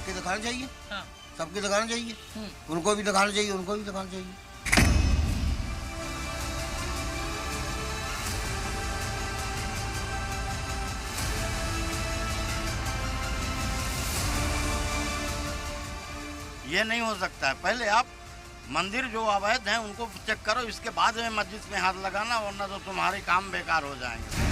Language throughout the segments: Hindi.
सबके दिखाना चाहिए। हाँ। सबके दिखाना चाहिए, उनको भी दिखाना चाहिए, उनको भी दिखाना चाहिए। ये नहीं हो सकता है। पहले आप मंदिर जो अवैध हैं उनको चेक करो, इसके बाद में मस्जिद में हाथ लगाना, वरना तो तुम्हारे काम बेकार हो जाएंगे।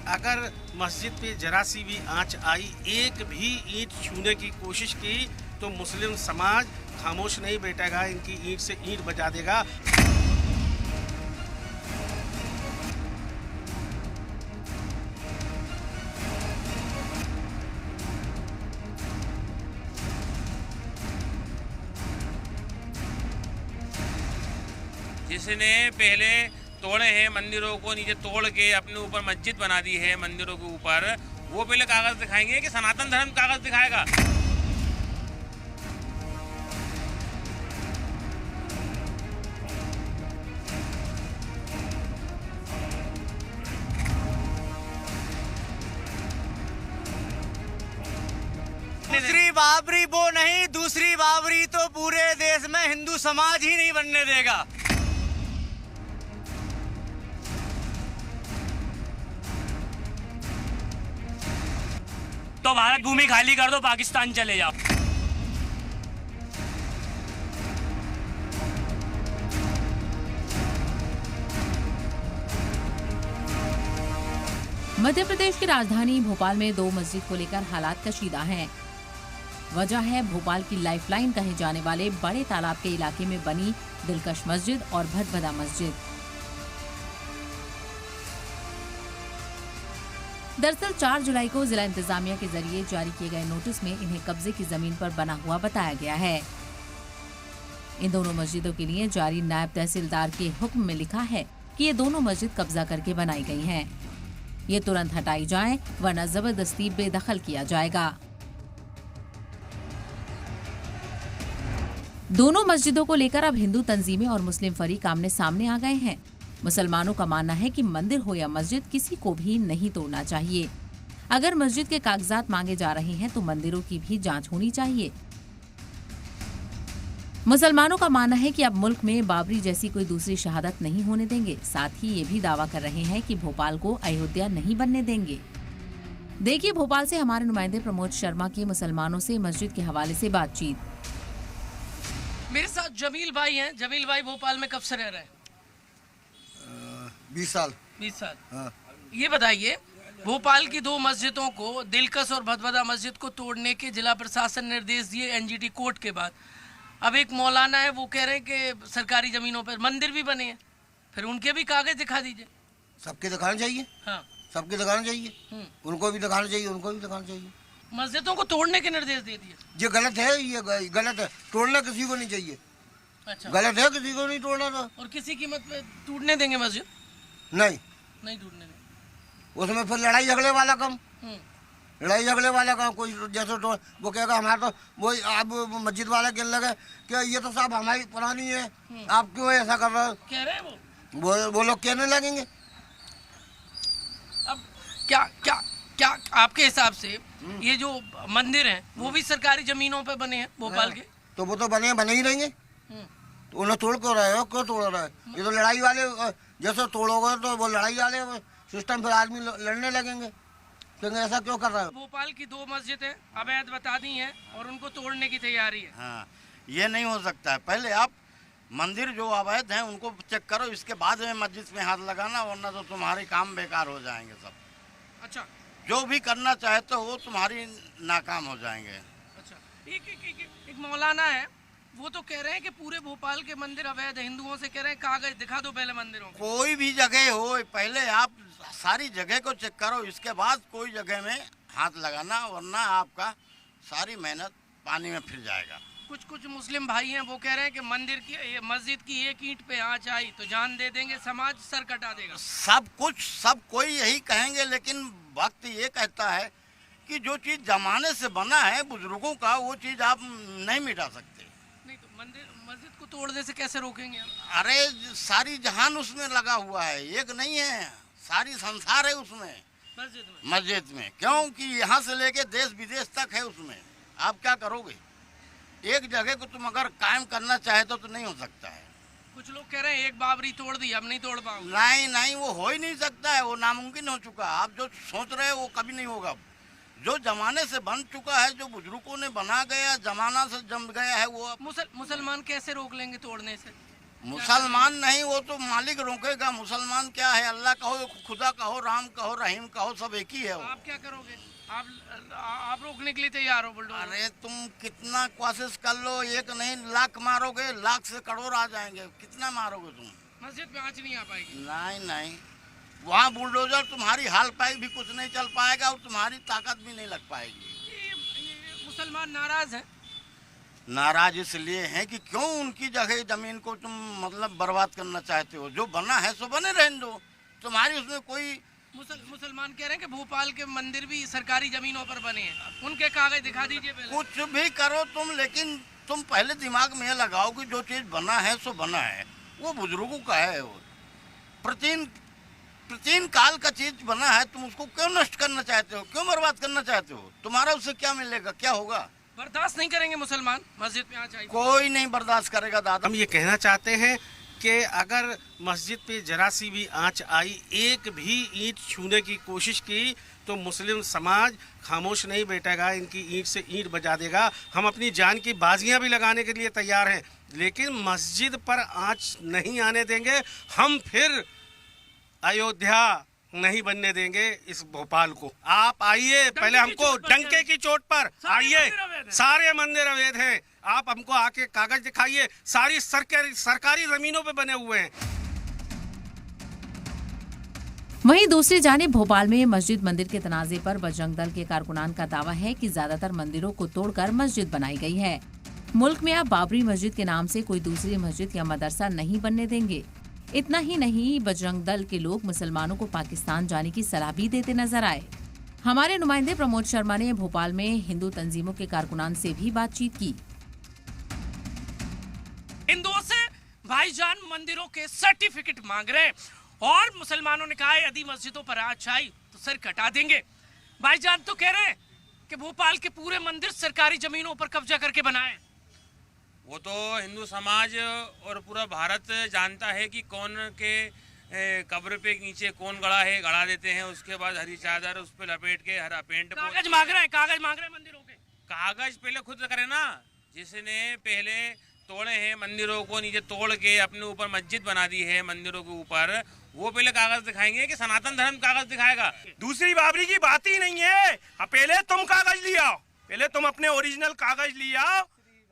अगर मस्जिद पे जरा सी भी आंच आई, एक भी ईंट छूने की कोशिश की, तो मुस्लिम समाज खामोश नहीं बैठेगा, इनकी ईंट से ईंट बजा देगा। जिसने पहले तोड़े हैं मंदिरों को, नीचे तोड़ के अपने ऊपर मस्जिद बना दी है मंदिरों के ऊपर, वो पहले कागज दिखाएंगे कि सनातन धर्म कागज दिखाएगा? दूसरी बाबरी वो नहीं, दूसरी बाबरी तो पूरे देश में हिंदू समाज ही नहीं बनने देगा। तो भारत भूमि खाली कर दो, पाकिस्तान चले जाओ। मध्य प्रदेश की राजधानी भोपाल में दो मस्जिद को लेकर हालात कशीदा हैं। वजह है भोपाल की लाइफलाइन कहे जाने वाले बड़े तालाब के इलाके में बनी दिलकश मस्जिद और भदभदा मस्जिद। दरअसल 4 जुलाई को जिला इंतजामिया के जरिए जारी किए गए नोटिस में इन्हें कब्जे की जमीन पर बना हुआ बताया गया है। इन दोनों मस्जिदों के लिए जारी नायब तहसीलदार के हुक्म में लिखा है कि ये दोनों मस्जिद कब्जा करके बनाई गई हैं। ये तुरंत हटाई जाएं, वरना जबरदस्ती बेदखल किया जाएगा। दोनों मस्जिदों को लेकर अब हिंदू तंजीमें और मुस्लिम फरीक आमने सामने आ गए हैं। मुसलमानों का मानना है कि मंदिर हो या मस्जिद, किसी को भी नहीं तोड़ना चाहिए। अगर मस्जिद के कागजात मांगे जा रहे हैं तो मंदिरों की भी जांच होनी चाहिए। मुसलमानों का मानना है कि अब मुल्क में बाबरी जैसी कोई दूसरी शहादत नहीं होने देंगे। साथ ही ये भी दावा कर रहे हैं कि भोपाल को अयोध्या नहीं बनने देंगे। देखिए भोपाल से हमारे नुमाइंदे प्रमोद शर्मा की मुसलमानों से मस्जिद के हवाले से बातचीत। मेरे साथ जमील भाई हैं। जमील भाई भोपाल में कब से रह रहे हैं? 20 साल। 20 साल। हाँ। ये बताइए, भोपाल की दो मस्जिदों को, दिलकश और भदभदा मस्जिद को तोड़ने के जिला प्रशासन ने निर्देश दिए एनजीटी कोर्ट के बाद। अब एक मौलाना है, वो कह रहे हैं कि सरकारी जमीनों पर मंदिर भी बने हैं, फिर उनके भी कागज दिखा दीजिए। सबके दिखाना चाहिए। हाँ। सबके दिखाना चाहिए, उनको भी दिखाना चाहिए, उनको भी दिखाना चाहिए। मस्जिदों को तोड़ने के निर्देश दे दिए। ये गलत है, ये गलत है। तोड़ना किसी को नहीं चाहिए। अच्छा। गलत है, किसी को नहीं तोड़ना था। और किसी कीमत पे टूटने देंगे मस्जिद? नहीं, नहीं टूटने देंगे। उसमें फिर लड़ाई झगड़े वाला काम, लड़ाई झगड़े वाला काम। कोई जैसे तो वो कहेगा हमारा, तो वो अब मस्जिद वाला कहने लगे कि ये तो साहब हमारी पुरानी है, आप क्यों ऐसा कर रहे हो? कह रहे हैं वो लोग कहने लगेंगे। अब क्या क्या क्या आपके हिसाब से ये जो मंदिर हैं वो भी सरकारी जमीनों पे बने हैं भोपाल के? तो वो तो बने ही रहेंगे। तो उन्हें तोड़ क्यों रहे हो? क्यों तोड़ रहे है? ये तो लड़ाई वाले, जैसे तोड़ोगे तो वो लड़ाई वाले सिस्टम, फिर आदमी लड़ने लगेंगे। तो ऐसा क्यों कर रहे हो? भोपाल की दो मस्जिदें अवैध बता दी हैं और उनको तोड़ने की तैयारी है। हाँ, ये नहीं हो सकता है। पहले आप मंदिर जो अवैध हैं उनको चेक करो, इसके बाद में मस्जिद में हाथ लगाना, वरना तो तुम्हारे काम बेकार हो जाएंगे सब। अच्छा। जो भी करना चाहते हो वो तुम्हारी नाकाम हो जाएंगे। अच्छा। एक मौलाना है, वो तो कह रहे हैं कि पूरे भोपाल के मंदिर अवैध, हिंदुओं से कह रहे हैं कागज दिखा दो पहले मंदिरों को। कोई भी जगह हो, पहले आप सारी जगह को चेक करो, इसके बाद कोई जगह में हाथ लगाना, वरना आपका सारी मेहनत पानी में फिर जाएगा। कुछ मुस्लिम भाई हैं, वो कह रहे हैं कि मंदिर की, मस्जिद की एक ईंट पे आंच आई तो जान दे देंगे, समाज सर कटा देगा। सब कोई यही कहेंगे, लेकिन वक्त ये कहता है कि जो चीज़ जमाने से बना है बुजुर्गों का, वो चीज़ आप नहीं मिटा सकते। नहीं तो मस्जिद को तोड़ने से कैसे रोकेंगे आप? अरे सारी जहान उसमें लगा हुआ है, एक नहीं है, सारी संसार है उसमें मस्जिद में। क्योंकि यहाँ से लेके देश विदेश तक है उसमें। आप क्या करोगे? एक जगह को तुम अगर कायम करना चाहे तो नहीं हो सकता है। कुछ लोग कह रहे हैं एक बाबरी तोड़ दी, अब नहीं तोड़ पाओगे। नहीं, वो हो ही नहीं सकता है, वो नामुमकिन हो चुका। आप जो सोच रहे हो वो कभी नहीं होगा। जो जमाने से बन चुका है, जो बुजुर्गों ने बना गया, जमाना से जम गया है, वो मुसलमान कैसे रोक लेंगे तोड़ने से? मुसलमान नहीं, वो तो मालिक रोकेगा। मुसलमान क्या है? अल्लाह कहो, खुदा कहो, राम कहो, रहीम कहो, सब एक ही है वो। आप क्या करोगे? आप रोकने के लिए तैयार हो बुलडोजर? अरे तुम कितना कोशिश कर लो, एक नहीं लाख मारोगे, लाख से करोड़ आ जाएंगे। कितना मारोगे तुम? मस्जिद में आँच नहीं आ पाएगी। नहीं, वहाँ बुलडोजर तुम्हारी हाल पाई भी कुछ नहीं चल पाएगा और तुम्हारी ताकत भी नहीं लग पाएगी। ये मुसलमान नाराज हैं। नाराज इसलिए हैं कि क्यों उनकी जगह जमीन को तुम मतलब बर्बाद करना चाहते हो? जो बना है सो बने रहने दो, तुम्हारी उसमें कोई। मुसलमान कह रहे हैं कि भोपाल के मंदिर भी सरकारी जमीनों पर बने हैं, उनके कागज दिखा दीजिए पहले। कुछ भी करो तुम, लेकिन तुम पहले दिमाग में लगाओ कि जो चीज बना है सो बना है, वो बुजुर्गों का है। वो प्राचीन काल का चीज बना है, तुम उसको क्यों नष्ट करना चाहते हो? क्यों बर्बाद करना चाहते हो? तुम्हारा उससे क्या मिलेगा, क्या होगा? बर्दाश्त नहीं करेंगे मुसलमान मस्जिद में आँच आई? कोई नहीं बर्दाश्त करेगा दादा। हम ये कहना चाहते हैं कि अगर मस्जिद पे जरा सी भी आंच आई, एक भी ईंट छूने की कोशिश की तो मुस्लिम समाज खामोश नहीं बैठेगा, इनकी ईंट से ईंट बजा देगा। हम अपनी जान की बाजियां भी लगाने के लिए तैयार हैं, लेकिन मस्जिद पर आंच नहीं आने देंगे। हम फिर अयोध्या नहीं बनने देंगे इस भोपाल को। आप आइए, पहले हमको डंके की चोट पर आइए। सारे मंदिर अवैध हैं, आप हमको आके कागज दिखाइए। सारी सरकारी जमीनों पे बने हुए हैं। वहीं दूसरी जानिब भोपाल में मस्जिद मंदिर के तनाजे पर बजरंग दल के कारकुनान का दावा है कि ज्यादातर मंदिरों को तोड़कर मस्जिद बनाई गई है। मुल्क में अब बाबरी मस्जिद के नाम से कोई दूसरी मस्जिद या मदरसा नहीं बनने देंगे। इतना ही नहीं, बजरंग दल के लोग मुसलमानों को पाकिस्तान जाने की सलाह भी देते नजर आए। हमारे नुमाइंदे प्रमोद शर्मा ने भोपाल में हिंदू तंजीमों के कारकुनान से भी बातचीत की। हिंदुओं से भाईजान मंदिरों के सर्टिफिकेट मांग रहे हैं और मुसलमानों ने कहा यदि मस्जिदों पर आँच आई तो सर कटा देंगे। भाईजान तो कह रहे हैं कि भोपाल के पूरे मंदिर सरकारी जमीनों पर कब्जा करके बनाए। वो तो हिंदू समाज और पूरा भारत जानता है कि कौन के कब्र पे नीचे कौन गड़ा है, गड़ा देते हैं। उसके बाद हरी चादर उस पे लपेट के हरा पेंट। कागज मांग रहे हैं मंदिरों के। कागज पहले खुद करे ना, जिसने पहले तोड़े हैं मंदिरों को, नीचे तोड़ के अपने ऊपर मस्जिद बना दी है मंदिरों के ऊपर, वो पहले कागज दिखाएंगे कि सनातन धर्म कागज दिखाएगा। दूसरी बाबरी की बात ही नहीं है। पहले तुम कागज लिया, पहले तुम अपने ओरिजिनल कागज लिया,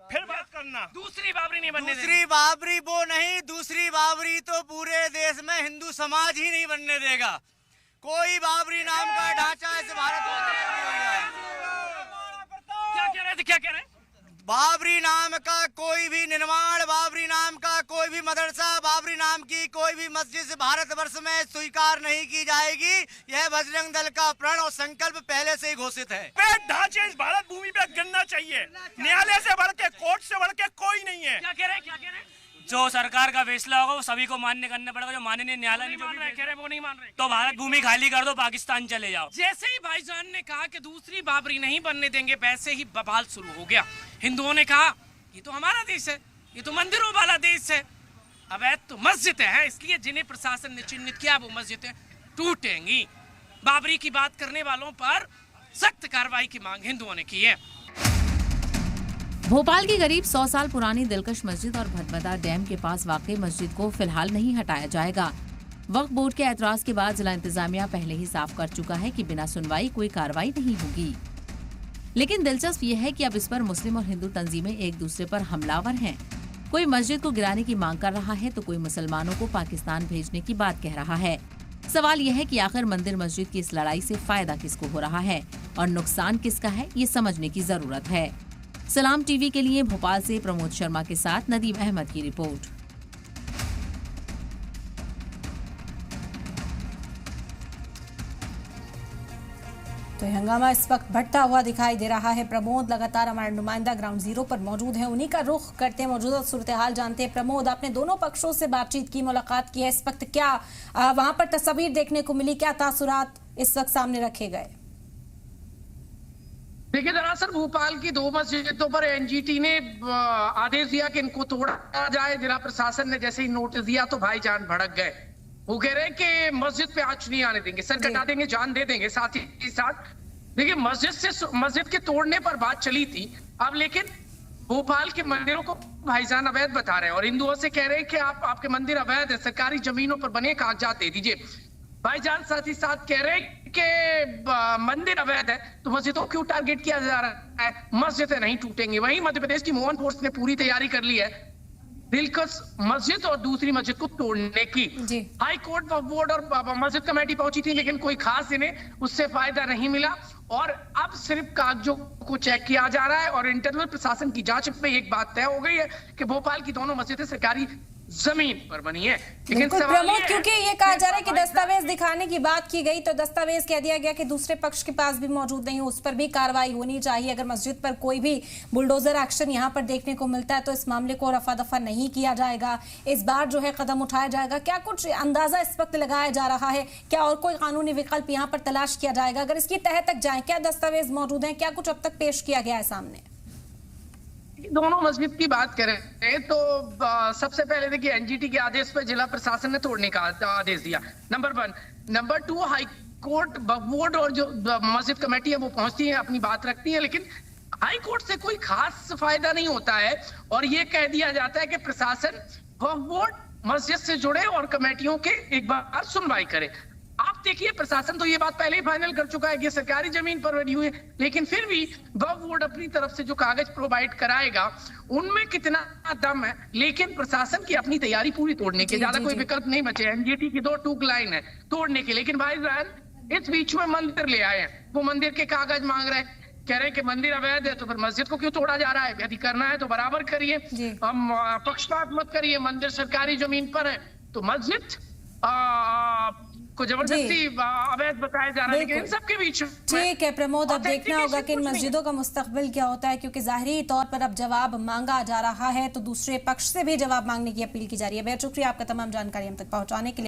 फिर बात करना। दूसरी बाबरी नहीं बनने दूसरी बाबरी वो नहीं, दूसरी बाबरी तो पूरे देश में हिंदू समाज ही नहीं बनने देगा। कोई बाबरी नाम का ढांचा इस भारत में नहीं होगा। क्या कह रहे थे? बाबरी नाम का कोई भी निर्माण, बाबरी नाम का कोई भी मदरसा, बाबरी नाम की कोई भी मस्जिद भारतवर्ष में स्वीकार नहीं की जाएगी। यह बजरंग दल का प्रण और संकल्प पहले से ही घोषित है। ढांचे इस भारत भूमि पे गिरना चाहिए। न्यायालय से बढ़ के, कोर्ट से बढ़ के कोई नहीं है। क्या कह रहे हैं? जो सरकार का फैसला होगा वो सभी को मान्य करना पड़ेगा। जो माननीय न्यायालय ने वो नहीं मान रहे। तो भारत भूमि खाली कर दो, पाकिस्तान चले जाओ। जैसे ही भाईजान ने कहा कि दूसरी बाबरी नहीं बनने देंगे, वैसे ही बवाल शुरू हो गया। हिंदुओं ने कहा ये तो हमारा देश है, ये तो मंदिरों वाला देश है, अवैध तो मस्जिदें हैं, इसलिए जिन्हें प्रशासन ने चिन्हित किया वो मस्जिदें टूटेंगी। बाबरी की बात करने वालों पर सख्त कार्रवाई की मांग हिंदुओं ने की है। भोपाल की करीब 100 साल पुरानी दिलकश मस्जिद और भदभदा डैम के पास वाक़ई मस्जिद को फिलहाल नहीं हटाया जाएगा। वक्फ बोर्ड के एतराज के बाद जिला इंतजामिया पहले ही साफ कर चुका है कि बिना सुनवाई कोई कार्रवाई नहीं होगी। लेकिन दिलचस्प ये है कि अब इस पर मुस्लिम और हिंदू तंजीमें एक दूसरे पर हमलावर हैं। कोई मस्जिद को गिराने की मांग कर रहा है तो कोई मुसलमानों को पाकिस्तान भेजने की बात कह रहा है। सवाल यह है कि आखिर मंदिर मस्जिद की इस लड़ाई से फायदा किसको हो रहा है और नुकसान किसका है, ये समझने की जरूरत है। सलाम टीवी के लिए भोपाल से प्रमोद शर्मा के साथ नदीम अहमद की रिपोर्ट। तो हंगामा इस वक्त बढ़ता हुआ दिखाई दे रहा है। प्रमोद लगातार हमारे नुमाइंदा ग्राउंड जीरो पर मौजूद है, उन्हीं का रुख करते हैं, मौजूदा सूरत हाल जानते हैं। प्रमोद, आपने दोनों पक्षों से बातचीत की, मुलाकात की है, इस वक्त क्या वहां पर तस्वीर देखने को मिली, क्या तासुरात इस वक्त सामने रखे गए? देखिए, दरअसल भोपाल की 2 मस्जिदों पर एनजीटी ने आदेश दिया कि इनको तोड़ा जाए। जिला प्रशासन ने जैसे ही नोटिस दिया तो भाईजान भड़क गए। वो कह रहे हैं कि मस्जिद पे आँच नहीं आने देंगे, सर कटा देंगे, जान दे देंगे। साथ ही साथ देखिए, मस्जिद के तोड़ने पर बात चली थी, अब लेकिन भोपाल के मंदिरों को भाईजान अवैध बता रहे हैं और हिंदुओं से कह रहे हैं कि आपके मंदिर अवैध है, सरकारी जमीनों पर बने कागजात दे दीजिए। भाईजान साथ ही साथ कह रहे हैं कि मंदिर अवैध है तो मस्जिदों क्यों टारगेट किया जा रहा है, मस्जिदें नहीं टूटेंगी। वहीं मध्य प्रदेश की मोहन फोर्स ने पूरी तैयारी कर ली है दिलकश मस्जिद और दूसरी मस्जिद को तोड़ने की। हाई कोर्ट बोर्ड और मस्जिद कमेटी पहुंची थी, लेकिन कोई खास इन्हें उससे फायदा नहीं मिला और अब सिर्फ कागजों को चेक किया जा रहा है और इंटरनल प्रशासन की जांच में एक बात तय हो गई है कि भोपाल की दोनों मस्जिदें सरकारी जमीन पर बनी है। लेकिन प्रमोद, क्योंकि ये कहा जा रहा है कि दस्तावेज दिखाने की बात की गई तो दस्तावेज कह दिया गया कि दूसरे पक्ष के पास भी मौजूद नहीं, उस पर भी कार्रवाई होनी चाहिए। अगर मस्जिद पर कोई भी बुलडोजर एक्शन यहाँ पर देखने को मिलता है तो इस मामले को रफा दफा नहीं किया जाएगा, इस बार जो है कदम उठाया जाएगा। क्या कुछ अंदाजा इस वक्त लगाया जा रहा है, क्या और कोई कानूनी विकल्प यहाँ पर तलाश किया जाएगा? अगर इसकी तह तक जाए, क्या दस्तावेज मौजूद है, क्या कुछ अब तक पेश किया गया है सामने? दोनों मस्जिद की बात करें तो सबसे पहले देखिए, एनजीटी के आदेश पर जिला प्रशासन ने तोड़ने का आदेश दिया, number 1। Number 2, high court board और जो मस्जिद कमेटी है वो पहुंचती है, अपनी बात रखती है, लेकिन हाई कोर्ट से कोई खास फायदा नहीं होता है और ये कह दिया जाता है कि प्रशासन वक्फ बोर्ड मस्जिद से जुड़े और कमेटियों के एक बार सुनवाई करे। आप देखिए, प्रशासन तो ये बात पहले ही फाइनल कर चुका है कि सरकारी जमीन पर बनी हुई है, लेकिन फिर भी वक्फ बोर्ड अपनी तरफ से जो कागज प्रोवाइड कराएगा उनमें कितना दम है, लेकिन प्रशासन की अपनी तैयारी पूरी तोड़ने की, ज्यादा कोई विकल्प नहीं बचे। एनजीटी की 2 टूक लाइन है तोड़ने की, लेकिन भाईजान इस बीच में मंदिर ले आए हैं, वो मंदिर के कागज मांग रहे हैं, कह रहे हैं कि मंदिर अवैध है तो फिर मस्जिद को क्यों तोड़ा जा रहा है? यदि करना है तो बराबर करिए, हम पक्षपात मत करिए। मंदिर सरकारी जमीन पर है तो मस्जिद को जबरदस्ती अवैध बताया जा रहा है, लेकिन इन सबके बीच ठीक है प्रमोद, अब देखना होगा कि इन मस्जिदों का मुस्तकबिल क्या होता है, क्योंकि जाहिरी तौर पर अब जवाब मांगा जा रहा है तो दूसरे पक्ष से भी जवाब मांगने की अपील की जा रही है। बेहद शुक्रिया आपका तमाम जानकारी हम तक पहुंचाने के लिए।